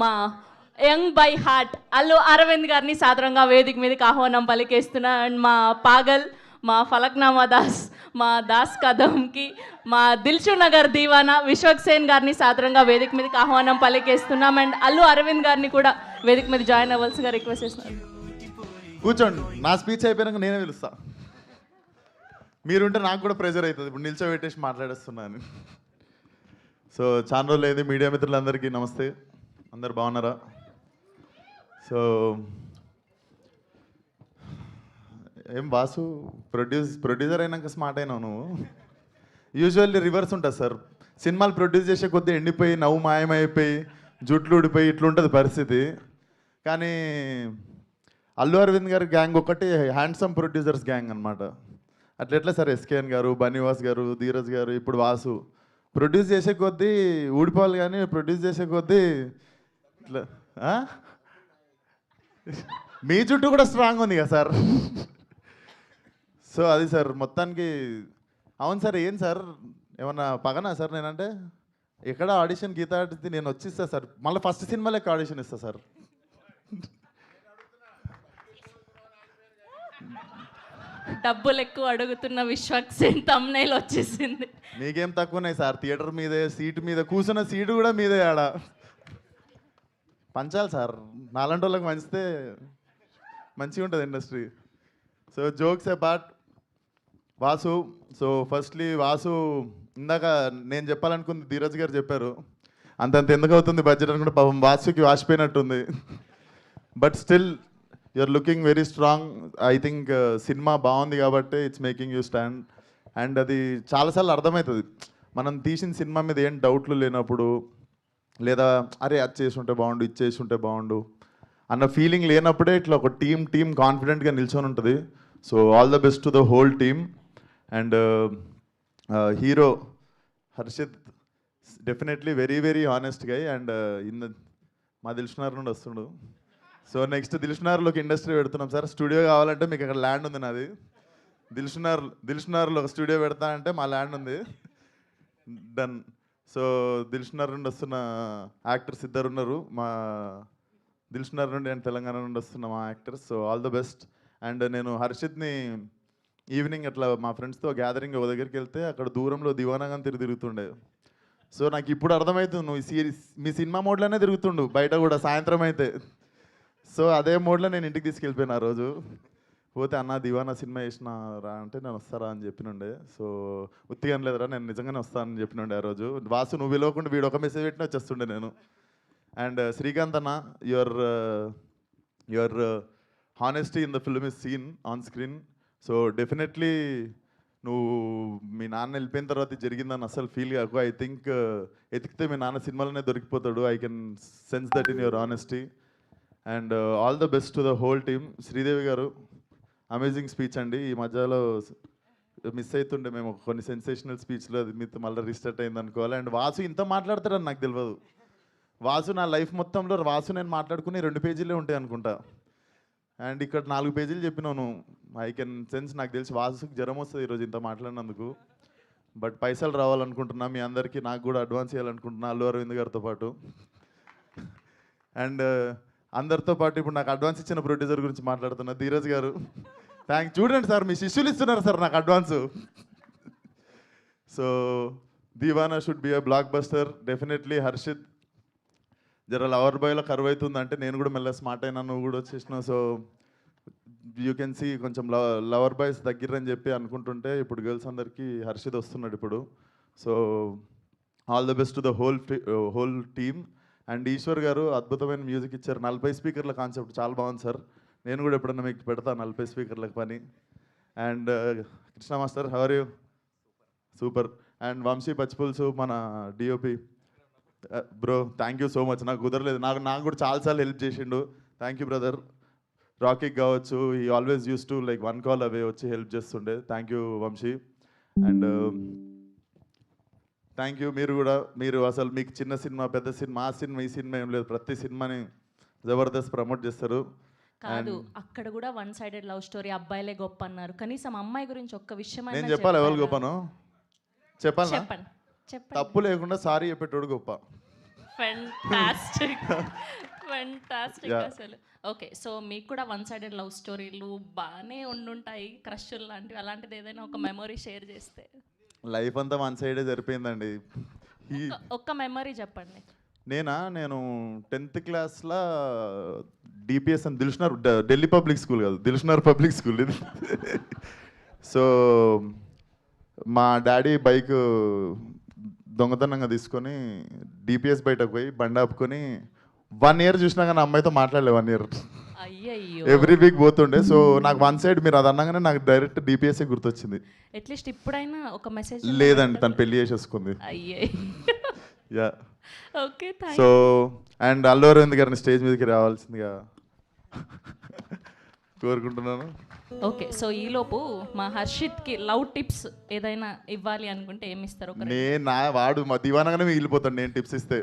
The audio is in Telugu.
మా young by heart Allu Aravind గారిని సాదరంగా వేదిక మీదకి ఆహ్వానం పలికేస్తున్నా. అండ్ మా పాగల్, మా ఫలక్నామా దాస్, మా దాస్ కదంకి, మా దిల్షు నగర్ దీవానా విశ్వక్సేన్ గారిని సాదరంగా వేదిక మీదకి ఆహ్వానం పలికేస్తున్నాం. అండ్ అల్లు అరవింద్ గారిని కూడా వేదిక మీద జాయిన్ అవ్వాల్సిందిగా రిక్వెస్ట్ చేస్తున్నాను. కూర్చోండి, నా స్పీచ్ అయిపోయాక నేనే పిలుస్తా. మీరుంటే నాకు కూడా ప్రెజర్ అవుతుంది, ఇప్పుడు నిల్చోబెట్టేసి మాట్లాడేస్తున్నాను. సో చాలా రోజులు అయింది. మీడియా మిత్రులందరికీ నమస్తే. అందరు బాగున్నారా? సో ఏం వాసు, ప్రొడ్యూసర్ అయినాక స్మార్ట్ అయినావు నువ్వు. యూజువల్లీ రివర్స్ ఉంటుంది సార్. సినిమాలు ప్రొడ్యూస్ చేసే కొద్దీ ఎండిపోయి నవ్వు మాయమైపోయి జుట్లు ఊడిపోయి ఇట్లుంటుంది పరిస్థితి. కానీ అల్లు అరవింద్ గారి గ్యాంగ్ ఒకటి హ్యాండ్సమ్ ప్రొడ్యూసర్స్ గ్యాంగ్ అనమాట. అట్లా సార్ ఎస్కేఎన్ గారు, బన్నీవాస్ గారు, ధీరజ్ గారు, ఇప్పుడు వాసు ప్రొడ్యూస్ చేసే కొద్దీ ఊడిపోవాలి, కానీ ప్రొడ్యూస్ చేసే కొద్దీ ఇట్లా. మీ జుట్టు కూడా స్ట్రాంగ్ ఉంది కదా సార్. సో అది సార్ మొత్తానికి. అవును సార్, ఏం సార్ ఏమన్నా పగనా సార్? నేనంటే ఎక్కడ ఆడిషన్ గీత ఆడితే నేను వచ్చిస్తా సార్, మళ్ళీ ఫస్ట్ సినిమాలకి ఆడిషన్ ఇస్తా సార్. డబ్బులు ఎక్కువ అడుగుతున్న విశ్వక్సేన్ తమ్నైల్ వచ్చేసింది. మీకేం తక్కువన్నాయి సార్, థియేటర్ మీదే, సీటు మీద కూర్చున్న సీటు కూడా మీదే. ఆడ పంచాలి సార్, నాలాంటి వాళ్ళకి మంచితే మంచిగా ఉంటుంది industry. So jokes apart, Vasu. So firstly Vasu, ఇందాక నేను చెప్పాలనుకుంది ధీరజ్ గారు చెప్పారు. అంతంత ఎందుకు అవుతుంది బడ్జెట్ అనుకుంటే పాపం వాసుకి వాసిపోయినట్టుంది. But still you are looking very strong. I think cinema బాగుంది కాబట్టి it's making you stand. And అది చాలాసార్లు అర్థమవుతుంది, మనం తీసిన సినిమా మీద ఏం డౌట్లు లేనప్పుడు, లేదా అరే అది చేసి ఉంటే బాగుండు, ఇది చేసి ఉంటే బాగుండు అన్న ఫీలింగ్ లేనప్పుడే ఇట్లా ఒక టీమ్ కాన్ఫిడెంట్గా నిల్చొని ఉంటుంది. So all the best to the whole team. And hero Harshit definitely very very honest guy. And మా దిల్షునగర్ నుండి వస్తుండు. సో నెక్స్ట్ దిల్షునగర్లోకి ఇండస్ట్రీ పెడుతున్నాం సార్. స్టూడియో కావాలంటే మీకు అక్కడ ల్యాండ్ ఉంది నాది. దిల్షునగర్లో ఒక స్టూడియో పెడతా అంటే మా ల్యాండ్ ఉంది, డన్. సో దిల్షునగర్ నుండి వస్తున్న యాక్టర్స్ ఇద్దరు ఉన్నారు, మా దిల్షునగర్ నుండి అండ్ తెలంగాణ నుండి వస్తున్న మా actors. So all the best. And నేను హర్షిత్ని ఈవినింగ్ అట్లా మా ఫ్రెండ్స్తో గ్యాదరింగ్ ఒక దగ్గరికి వెళ్తే అక్కడ దూరంలో దివానాగా తిరుగుతుండే. సో నాకు ఇప్పుడు అర్థమవుతుంది, నువ్వు మీ సినిమా మోడ్లోనే తిరుగుతుండు బయట కూడా సాయంత్రం అయితే. సో అదే మోడ్లో నేను ఇంటికి తీసుకెళ్ళిపోయాను ఆ రోజు. పోతే అన్న దివానా సినిమా వేసిన రా అంటే నేను వస్తారా అని చెప్పినుండే. సో ఉత్తిగా లేదురా, నేను నిజంగానే వస్తానని చెప్పినుండే ఆ రోజు. వాసు నువ్వు పిలవకుండా వీడు ఒక మెసేజ్ పెట్టినా వచ్చేస్తుండే నేను. అండ్ శ్రీకాంత్ అన్న, your honesty in the film is seen on screen. So definitely నువ్వు మీ నాన్న వెళ్ళిపోయిన తర్వాత జరిగిందని అసలు ఫీల్ కాకు. ఐ థింక్ ఎతికితే మీ నాన్న సినిమాలోనే దొరికిపోతాడు. I can sense that in your honesty. And all the best to the whole team. Sridevi garu amazing speech అండి. ఈ మధ్యలో మిస్ అవుతుండే మేము కొన్ని సెన్సేషనల్ స్పీచ్లో, అది మీతో మళ్ళీ రీస్టార్ట్ అయింది అనుకోవాలి. అండ్ వాసు ఇంత మాట్లాడతాడని నాకు తెలియదు. వాసు నా లైఫ్ మొత్తంలో వాసు నేను మాట్లాడుకుని 2 పేజీలే ఉంటాయి అనుకుంటా. అండ్ ఇక్కడ 4 పేజీలు చెప్పినాను. ఐ కెన్ సెన్స్, నాకు తెలిసి వాసుకి జ్వరం వస్తుంది ఈరోజు ఇంత మాట్లాడినందుకు. బట్ పైసలు రావాలనుకుంటున్నా మీ అందరికీ, నాకు కూడా అడ్వాన్స్ చేయాలనుకుంటున్నా అల్లు అరవింద్ గారితో పాటు. అండ్ అందరితో పాటు ఇప్పుడు నాకు అడ్వాన్స్ ఇచ్చిన ప్రొడ్యూసర్ గురించి మాట్లాడుతున్నా, ధీరజ్ గారు. చూడండి సార్, మీ శిష్యులు ఇస్తున్నారు సార్ నాకు advance. So Deewana should be a blockbuster definitely. Harshit జర లవర్ బాయ్లో కరువు అవుతుంది అంటే నేను కూడా మెల్ల స్మార్ట్ అయినా, నువ్వు కూడా వచ్చేసినావు. సో యూ కెన్ సీ కొంచెం లవర్ బాయ్స్ దగ్గరని చెప్పి అనుకుంటుంటే ఇప్పుడు గర్ల్స్ అందరికీ హర్షిత్ వస్తున్నాడు ఇప్పుడు. So all the best to the whole team. And Eshwar గారు అద్భుతమైన మ్యూజిక్ ఇచ్చారు. 40 స్పీకర్ల కాన్సెప్ట్ చాలా బాగుంది సార్. నేను కూడా ఎప్పుడన్నా మీకు పెడతా 40 స్పీకర్లకు పని. And Krishna master, how are you? Super. And Vamshi Pachipulusu మన DOP bro, thank you so much. నాకు కుదరలేదు, నాకు కూడా చాలాసార్లు హెల్ప్ చేసిండు. Thank you brother. రాకీకి కావచ్చు, ఈ always use to like 1 call away వచ్చి హెల్ప్ చేస్తుండే. Thank you Vamshi. And thank you మీరు అసలు మీకు చిన్న సినిమా పెద్ద సినిమా ఆ సినిమా ఈ సినిమా ఏం లేదు, ప్రతి సినిమాని జబర్దస్త్ ప్రమోట్ చేస్తారు. కాదు, అక్కడ కూడా 1 సైడెడ్ లవ్ స్టోరీ, అబ్బాయిలే గొప్ప అన్నారు. కనీసం అమ్మాయి గురించి ఒక్క విషయం నేను చెప్పాలి. ఎవరు గొప్పను చెప్పాలి? చెప్పండి. తప్పు లేకుండా సారీ చెప్పేటోడు గొప్ప. Fantastic fantastic Yeah. అసలు. ఓకే, సో మీకు కూడా వన్ సైడెడ్ లవ్ స్టోరీలు బాగానే ఉండుంటాయి, క్రష్లు లాంటివి. అలాంటిది ఏదైనా ఒక మెమొరీ షేర్ చేస్తే. లైఫ్ అంతా వన్ సైడే సరిపోయిందండి. ఒక్క మెమరీ చెప్పండి. నేను 10th క్లాస్లో డిపిఎస్ అని ఢిల్లీ పబ్లిక్ స్కూల్ కాదు, దిల్షునగర్ పబ్లిక్ స్కూల్ ఇది. సో మా డాడీ బైక్ దొంగతనంగా తీసుకొని డిపిఎస్ బయటకు పోయి బండి ఆపుకొని 1 year చూసినా కానీ అమ్మాయితో మాట్లాడలే 1 year. అయ్యయ్యో, ఎవ్రీ వీక్ పోతుండే. సో నాకు వన్ సైడ్ మీరు అది అన్నగానే నాకు డైరెక్ట్ డిపిఎస్ఏ గుర్తొచ్చింది. అట్లీస్ట్ ఇప్పుడైనా ఒక మెసేజ్. లేదండి, తను పెళ్లి చేసేసుకుంది. అయ్యే. Yeah. Okay, so and Allu Aravind గారిని స్టేజ్ మీదకి రావాల్సిందిగా కోరుకుంటున్నాను. ఓకే, సో ఈలోపు మా హర్షిత్కి లవ్ టిప్స్ ఏదైనా ఇవ్వాలి అనుకుంటే ఏమి ఇస్తారు? వాడు మా దివానగానే మిగిలిపోతాడు నేను టిప్స్ ఇస్తే.